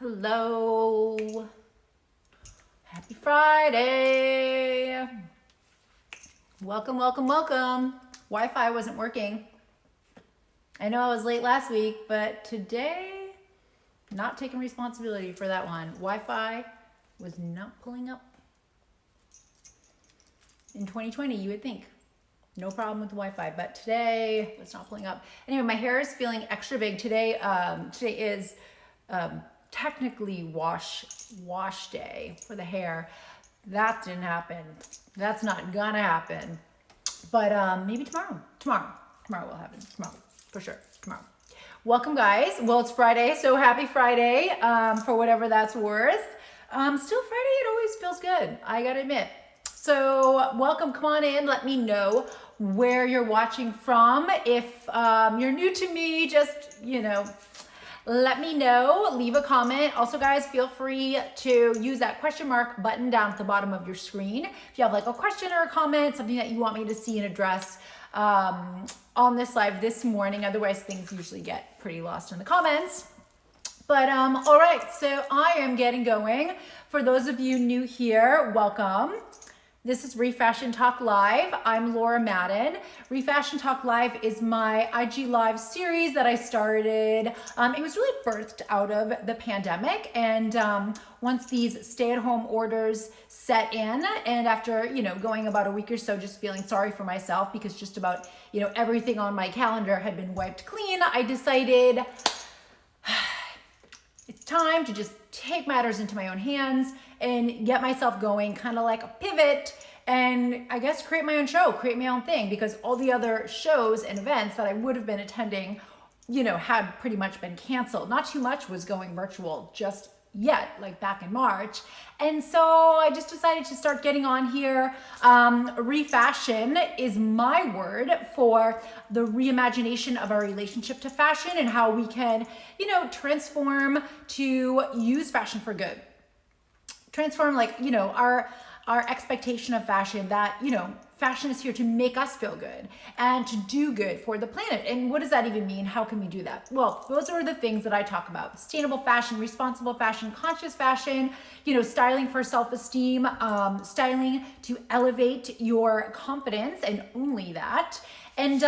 Hello. Happy Friday. Welcome, welcome, welcome. Wi-Fi wasn't working. I know I was late last week, but today, not taking responsibility for that one. Wi-Fi was not pulling up. In 2020, you would think. No problem with the Wi-Fi, but today it's not pulling up. Anyway, my hair is feeling extra big today. Today is technically wash day for the hair. That didn't happen. That's not gonna happen. But maybe tomorrow. Tomorrow will happen. Tomorrow, for sure. Tomorrow. Welcome, guys. Well, it's Friday, so happy Friday for whatever that's worth. Still Friday, it always feels good, I gotta admit. So welcome, come on in. Let me know where you're watching from. If you're new to me, just, let me know, leave a comment. Also, guys, feel free to use that question mark button down at the bottom of your screen. If you have like a question or a comment, something that you want me to see and address on this live this morning. Otherwise, things usually get pretty lost in the comments. But all right, so I am getting going. For those of you new here, welcome. This is ReFashioned Talk Live. I'm Laura Madden. ReFashioned Talk Live is my IG Live series that I started. It was really birthed out of the pandemic. And once these stay-at-home orders set in, and after, going about a week or so, just feeling sorry for myself because just about, everything on my calendar had been wiped clean, I decided it's time to just take matters into my own hands and get myself going, kind of like a pivot, and I guess create my own show, create my own thing, because all the other shows and events that I would have been attending, had pretty much been canceled. Not too much was going virtual just yet, like back in March. And so I just decided to start getting on here. ReFashion is my word for the reimagination of our relationship to fashion and how we can, transform to use fashion for good. Transform our expectation of fashion, that fashion is here to make us feel good and to do good for the planet. And what does that even mean? How can we do that? Well, those are the things that I talk about: sustainable fashion, responsible fashion, conscious fashion, styling for self-esteem, styling to elevate your confidence, and only that. And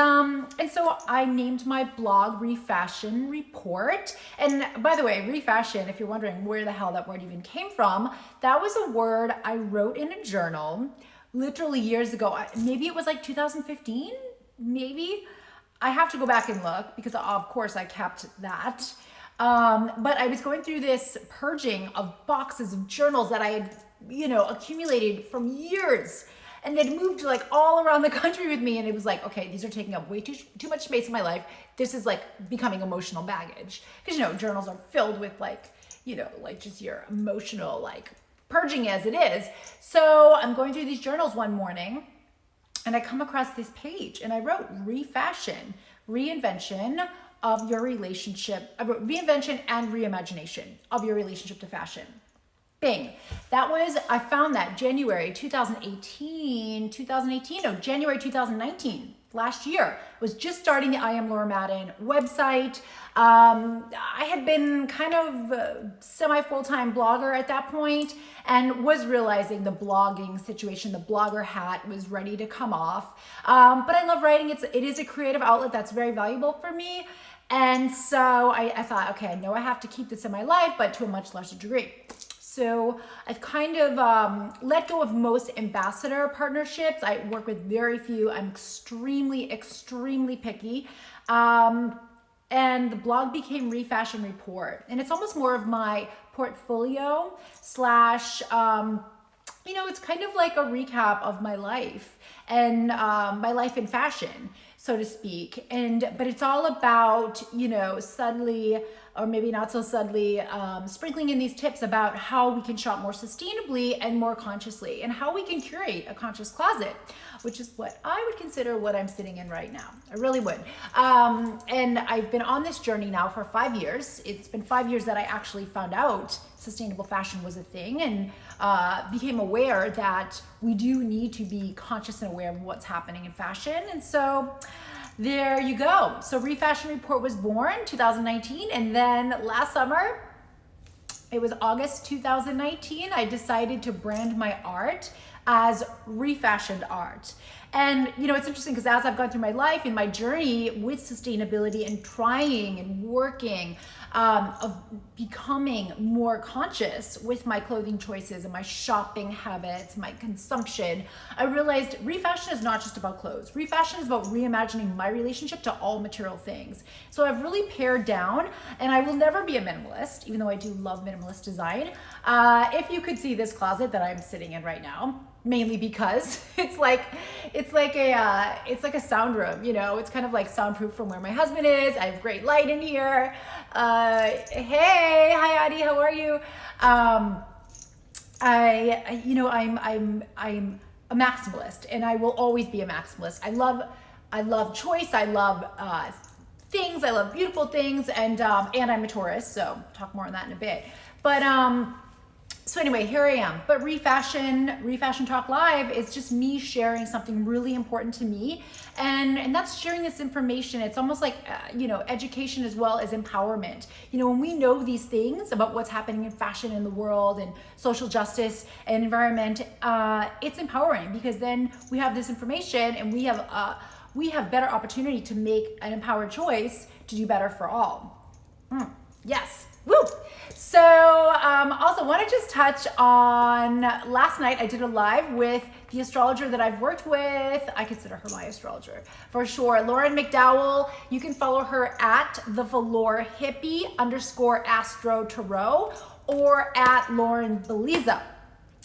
so I named my blog ReFashion Report. And by the way, ReFashion, if you're wondering where the hell that word even came from, that was a word I wrote in a journal literally years ago. Maybe it was like 2015, maybe. I have to go back and look because of course I kept that. But I was going through this purging of boxes of journals that I had, accumulated from years. And they'd moved like all around the country with me. And it was like, okay, these are taking up way too much space in my life. This is like becoming emotional baggage. Because, journals are filled with just your emotional, purging as it is. So I'm going through these journals one morning and I come across this page and I wrote ReFashion, reinvention of your relationship, reinvention and reimagination of your relationship to fashion. Bing. I found that January 2019, January 2019, last year. Was just starting the I Am Laura Madden website. I had been kind of a semi-full-time blogger at that point and was realizing the blogging situation, the blogger hat was ready to come off. But I love writing. It is a creative outlet that's very valuable for me. And so I thought, okay, I know I have to keep this in my life, but to a much lesser degree. So I've kind of let go of most ambassador partnerships. I work with very few. I'm extremely, extremely picky. And the blog became ReFashion Report. And it's almost more of my portfolio slash, it's kind of like a recap of my life and my life in fashion, so to speak. But it's all about, subtly, or maybe not so subtly, sprinkling in these tips about how we can shop more sustainably and more consciously, and how we can curate a conscious closet, which is what I would consider what I'm sitting in right now. I really would. And I've been on this journey now for 5 years. It's been 5 years that I actually found out sustainable fashion was a thing, and became aware that we do need to be conscious and aware of what's happening in fashion. And so there you go. So ReFashion Report was born 2019, and then last summer it was August 2019, I decided to brand my art as ReFashioned Art. And you know, it's interesting because as I've gone through my life and my journey with sustainability and trying and working, of becoming more conscious with my clothing choices and my shopping habits, my consumption, I realized ReFashion is not just about clothes. ReFashion is about reimagining my relationship to all material things. So I've really pared down, and I will never be a minimalist, even though I do love minimalist design. If you could see this closet that I'm sitting in right now, mainly because it's like a sound room, you know, it's kind of like soundproof from where my husband is. I have great light in here. Hey, hi Adi, how are you? I'm a maximalist, and I will always be a maximalist. I love choice. I love things. I love beautiful things, and I'm a Taurus, so talk more on that in a bit. But so anyway, here I am. But ReFashion Talk Live is just me sharing something really important to me, and that's sharing this information. It's almost like education as well as empowerment. You know, when we know these things about what's happening in fashion in the world and social justice and environment, it's empowering, because then we have this information and we have better opportunity to make an empowered choice to do better for all. Yes. Woo! So also want to just touch on last night. I did a live with the astrologer that I've worked with. I consider her my astrologer for sure, Lauren McDowell. You can follow her at the Velour Hippie _Astro Careaux or at Lauren Beliza.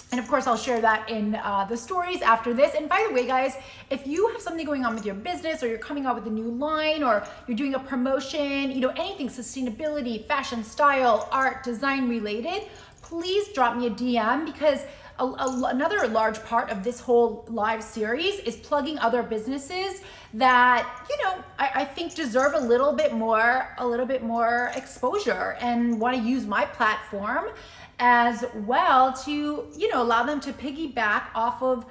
And of course, I'll share that in the stories after this. And by the way, guys, if you have something going on with your business, or you're coming out with a new line, or you're doing a promotion, you know, anything sustainability, fashion, style, art, design related, please drop me a DM, because another large part of this whole live series is plugging other businesses that, you know, I think deserve a little bit more exposure and want to use my platform as well to, you know, allow them to piggyback off of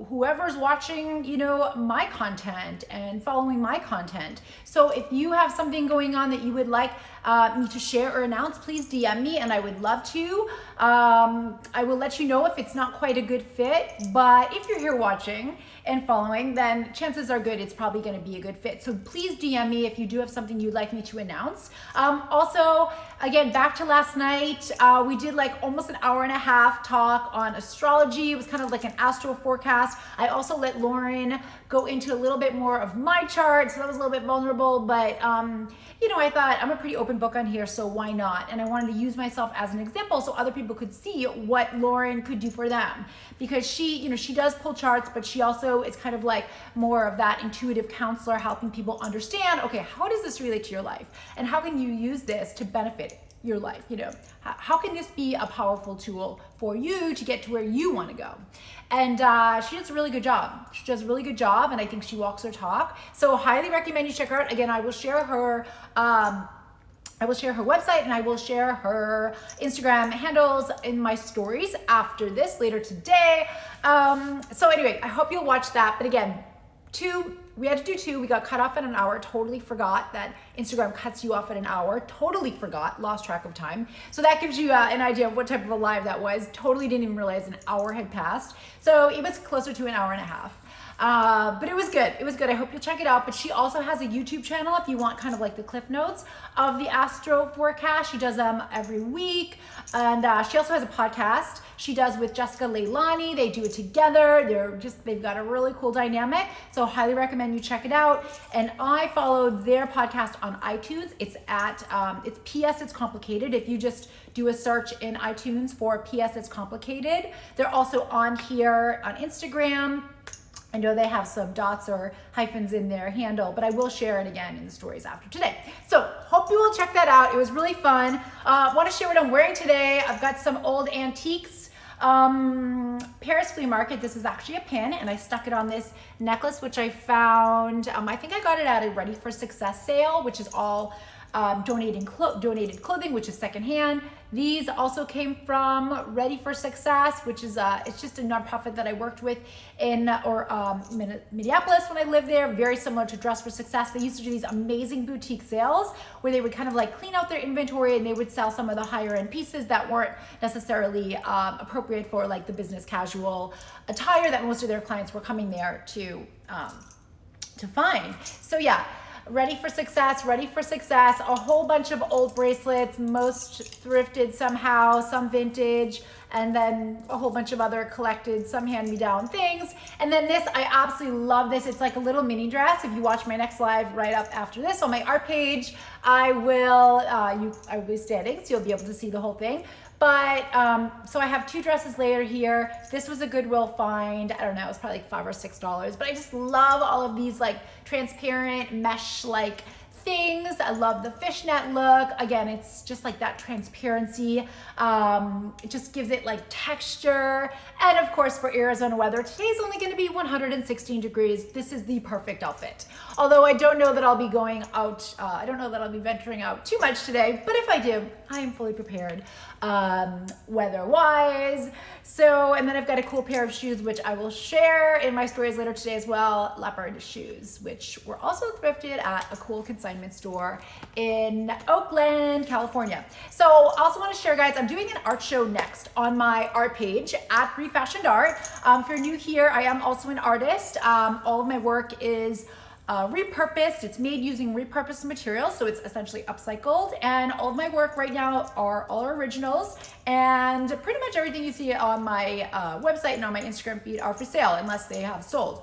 whoever's watching, you know, my content and following my content. So if you have something going on that you would like me to share or announce, please DM me, and I would love to. I will let you know if it's not quite a good fit, but if you're here watching and following, then chances are good it's probably going to be a good fit. So please DM me if you do have something you'd like me to announce. Also, again, back to last night, we did like almost an hour and a half talk on astrology. It was kind of like an astro forecast. I also let Lauren go into a little bit more of my chart, so that was a little bit vulnerable, but you know, I thought I'm a pretty open book on here, so why not? And I wanted to use myself as an example so other people could see what Lauren could do for them, because she, you know, she does pull charts, but she also is kind of like more of that intuitive counselor, helping people understand, okay, how does this relate to your life, and how can you use this to benefit your life? You know, how can this be a powerful tool for you to get to where you want to go? And she does a really good job. She does a really good job, and I think she walks her talk. So highly recommend you check her out. Again, I will share her website, and I will share her Instagram handles in my stories after this later today. So anyway, I hope you'll watch that. But again, we had to do 2. We got cut off at an hour. Totally forgot that Instagram cuts you off at an hour. Totally forgot, lost track of time. So that gives you an idea of what type of a live that was. Totally didn't even realize an hour had passed. So it was closer to an hour and a half. But it was good. It was good. I hope you'll check it out. But she also has a YouTube channel if you want kind of like the cliff notes of the Astro forecast. She does them every week. And she also has a podcast she does with Jessica Leilani. They do it together. They've got a really cool dynamic. So highly recommend you check it out. And I follow their podcast on iTunes. It's at, it's PS It's Complicated. If you just do a search in iTunes for PS It's Complicated. They're also on here on Instagram. I know they have some dots or hyphens in their handle, but I will share it again in the stories after today. So hope you will check that out. It was really fun. Want to share what I'm wearing today. I've got some old antiques. Paris Flea Market. This is actually a pin, and I stuck it on this necklace, which I found. I think I got it at a Ready for Success sale, which is all donated clothing, which is secondhand. These also came from Ready for Success, which is it's just a nonprofit that I worked with in Minneapolis when I lived there. Very similar to Dress for Success. They used to do these amazing boutique sales where they would kind of like clean out their inventory and they would sell some of the higher end pieces that weren't necessarily appropriate for like the business casual attire that most of their clients were coming there to find. So yeah. Ready for Success, a whole bunch of old bracelets, most thrifted somehow, some vintage, and then a whole bunch of other collected, some hand-me-down things. And then this, I absolutely love this. It's like a little mini dress. If you watch my next live right up after this on my art page, I will be standing, so you'll be able to see the whole thing. But, so I have 2 dresses later here. This was a Goodwill find. I don't know, it was probably like $5 or $6. But I just love all of these like transparent mesh-like things. I love the fishnet look. Again, it's just like that transparency. It just gives it like texture. And of course, for Arizona weather, today's only gonna be 116 degrees. This is the perfect outfit. Although I don't know that I'll be going out, I don't know that I'll be venturing out too much today, but if I do, I am fully prepared weather-wise. So, and then I've got a cool pair of shoes, which I will share in my stories later today as well, leopard shoes, which were also thrifted at a cool consignment store in Oakland, California. So I also want to share, guys, I'm doing an art show next on my art page at ReFashioned Art. If you're new here, I am also an artist. All of my work is repurposed. It's made using repurposed materials, so it's essentially upcycled. And all of my work right now are all originals, and pretty much everything you see on my website and on my Instagram feed are for sale unless they have sold.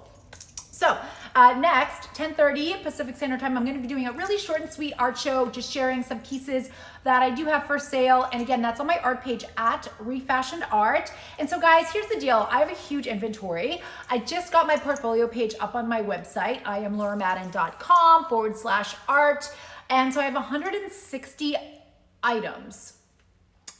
So next, 10:30 Pacific Standard Time, I'm going to be doing a really short and sweet art show, just sharing some pieces that I do have for sale. And again, that's on my art page at ReFashioned Art. And so guys, here's the deal. I have a huge inventory. I just got my portfolio page up on my website, iamlauramadden.com/art. And so I have 160 items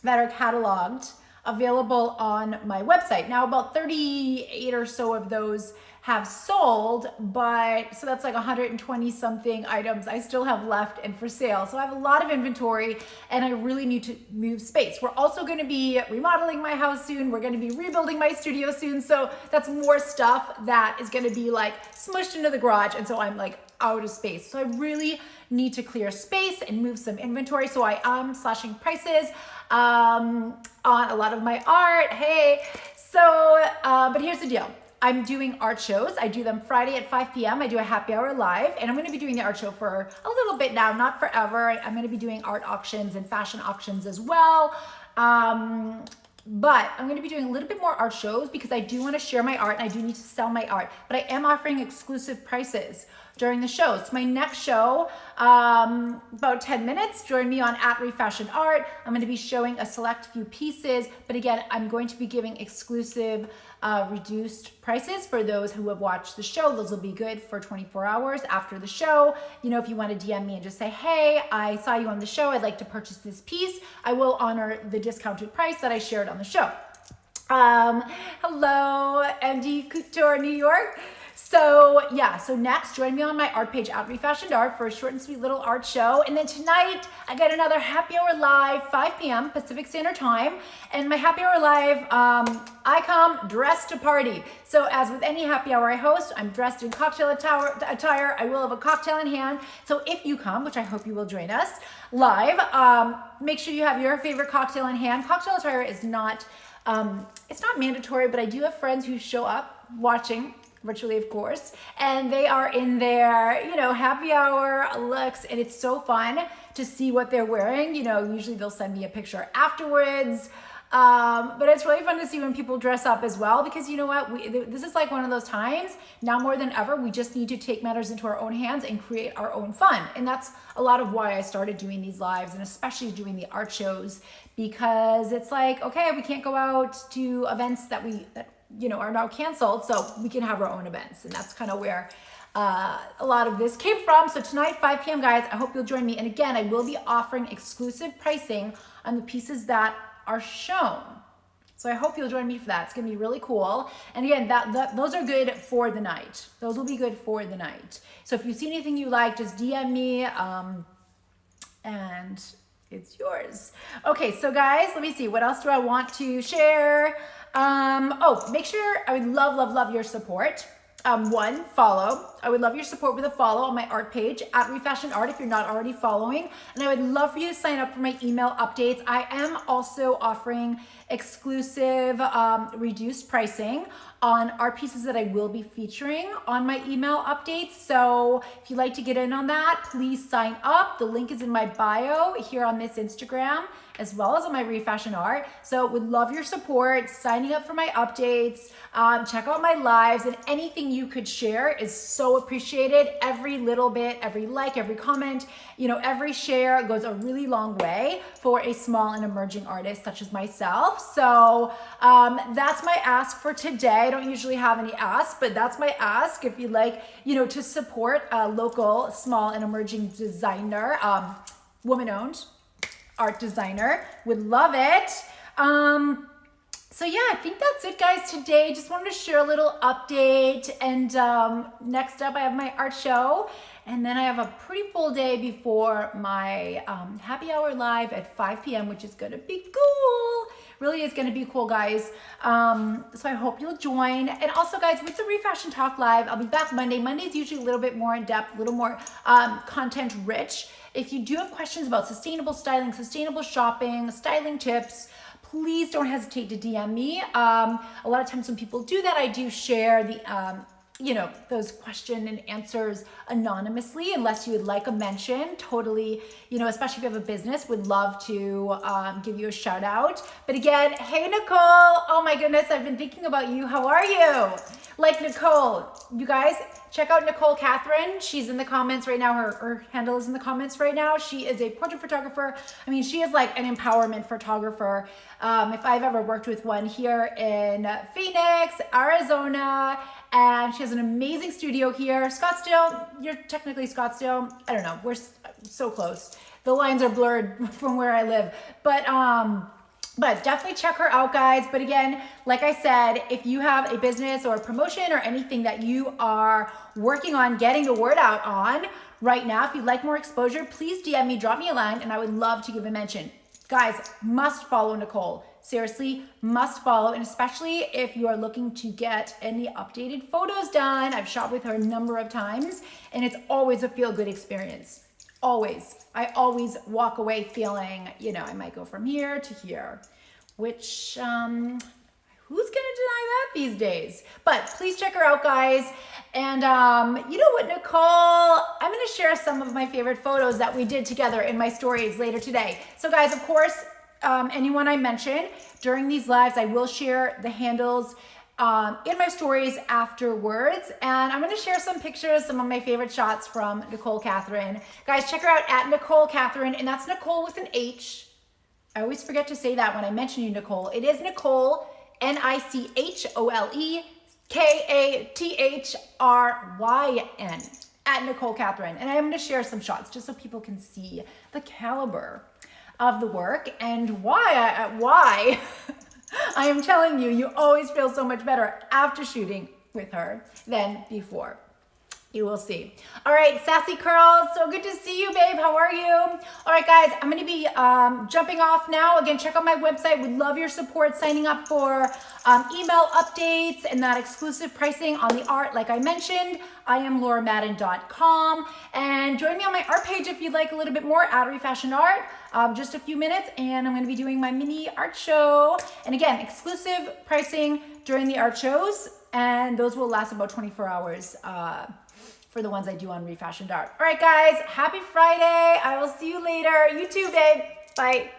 that are cataloged available on my website. Now about 38 or so of those have sold, but so that's like 120 something items I still have left and for sale. So I have a lot of inventory and I really need to move space. We're also going to be remodeling my house soon. We're going to be rebuilding my studio soon. So that's more stuff that is going to be like smushed into the garage. And so I'm like out of space. So I really need to clear space and move some inventory. So I am slashing prices on a lot of my art. Hey, so, but here's the deal. I'm doing art shows. I do them Friday at 5 p.m. I do a happy hour live, and I'm going to be doing the art show for a little bit now, not forever. I'm going to be doing art auctions and fashion auctions as well. But I'm going to be doing a little bit more art shows because I do want to share my art and I do need to sell my art. But I am offering exclusive prices during the shows. My next show, about 10 minutes, join me on at ReFashioned Art. I'm going to be showing a select few pieces, but again, I'm going to be giving exclusive reduced prices for those who have watched the show. Those will be good for 24 hours after the show. You know, if you want to DM me and just say, hey, I saw you on the show, I'd like to purchase this piece, I will honor the discounted price that I shared on the show. Hello, MD Couture, New York. So yeah, so next, join me on my art page at ReFashioned Art for a short and sweet little art show. And then tonight, I got another happy hour live, 5 p.m. Pacific Standard Time. And my happy hour live, I come dressed to party. So as with any happy hour I host, I'm dressed in cocktail attire. I will have a cocktail in hand. So if you come, which I hope you will join us live, make sure you have your favorite cocktail in hand. Cocktail attire is not, it's not mandatory, but I do have friends who show up watching, virtually of course, and they are in their, you know, happy hour looks, and it's so fun to see what they're wearing. You know, usually they'll send me a picture afterwards, but it's really fun to see when people dress up as well, because you know what, this is like one of those times, now more than ever, we just need to take matters into our own hands and create our own fun. And that's a lot of why I started doing these lives, and especially doing the art shows, because it's like, okay, we can't go out to events that you know, are now canceled, so we can have our own events. And that's kind of where a lot of this came from. So tonight, 5 p.m. guys, I hope you'll join me. And again, I will be offering exclusive pricing on the pieces that are shown. So I hope you'll join me for that. It's gonna be really cool. And again, those are good for the night. Those will be good for the night. So if you see anything you like, just DM me. and it's yours. Okay, so guys, let me see. What else do I want to share? Make sure, I would love your support. One, follow. I would love your support with a follow on my art page at ReFashioned Art if you're not already following. And I would love for you to sign up for my email updates. I am also offering exclusive reduced pricing on art pieces that I will be featuring on my email updates. So if you'd like to get in on that, please sign up. The link is in my bio here on this Instagram, as well as on my ReFashioned Art. So would love your support, signing up for my updates, check out my lives, and anything you could share is so appreciated. Every little bit, every like, every comment, every share goes a really long way for a small and emerging artist such as myself. So that's my ask for today. I don't usually have any asks, but that's my ask. If you'd like, to support a local, small and emerging designer, woman-owned art designer, would love it. So yeah, I think that's it, guys, today. Just wanted to share a little update. And next up, I have my art show. And then I have a pretty full day before my happy hour live at 5 p.m., which is going to be cool. Really is going to be cool, guys. So I hope you'll join. And also, guys, with the ReFashionTALK Live, I'll be back Monday. Monday is usually a little bit more in depth, a little more content rich. If you do have questions about sustainable styling, sustainable shopping, styling tips, please don't hesitate to DM me. A lot of times when people do that, I do share the, those question and answers anonymously, unless you would like a mention. Totally, especially if you have a business, would love to give you a shout out. But again, hey, Nichole. Oh my goodness, I've been thinking about you. How are you? Like Nichole, you guys, check out Nichole Kathryn. She's in the comments right now. Her handle is in the comments right now. She is a portrait photographer. I mean, she is like an empowerment photographer. If I've ever worked with one here in Phoenix, Arizona, and she has an amazing studio here. Scottsdale, you're technically Scottsdale. I don't know, we're so close. The lines are blurred from where I live, but definitely check her out, guys. But again, like I said, if you have a business or a promotion or anything that you are working on getting the word out on right now, if you'd like more exposure, please DM me, drop me a line, and I would love to give a mention. Guys, must follow Nichole. Seriously, must follow. And especially if you are looking to get any updated photos done. I've shot with her a number of times, and it's always a feel-good experience. Always. I always walk away feeling, I might go from here to here, which, who's gonna deny that these days? But please check her out, guys. And you know what, Nichole? I'm gonna share some of my favorite photos that we did together in my stories later today. So guys, of course, anyone I mention during these lives, I will share the handles in my stories afterwards. And I'm gonna share some pictures, some of my favorite shots from Nichole Kathryn. Guys, check her out at Nichole Kathryn, and that's Nichole with an H. I always forget to say that when I mention you, Nichole. It is Nichole, Nichole, Kathryn, at Nichole Kathryn. And I'm gonna share some shots just so people can see the caliber of the work and why I am telling you, you always feel so much better after shooting with her than before. You will see. All right, Sassy Curls, so good to see you, babe. How are you? All right, guys, I'm going to be jumping off now. Again, check out my website. Would love your support signing up for email updates and that exclusive pricing on the art, like I mentioned. I am lauramadden.com. And join me on my art page if you'd like a little bit more at ReFashioned Art. Just a few minutes, and I'm going to be doing my mini art show. And again, exclusive pricing during the art shows, and those will last about 24 hours. For the ones I do on ReFashioned Art. All right, guys, happy Friday. I will see you later. You too, babe. Bye.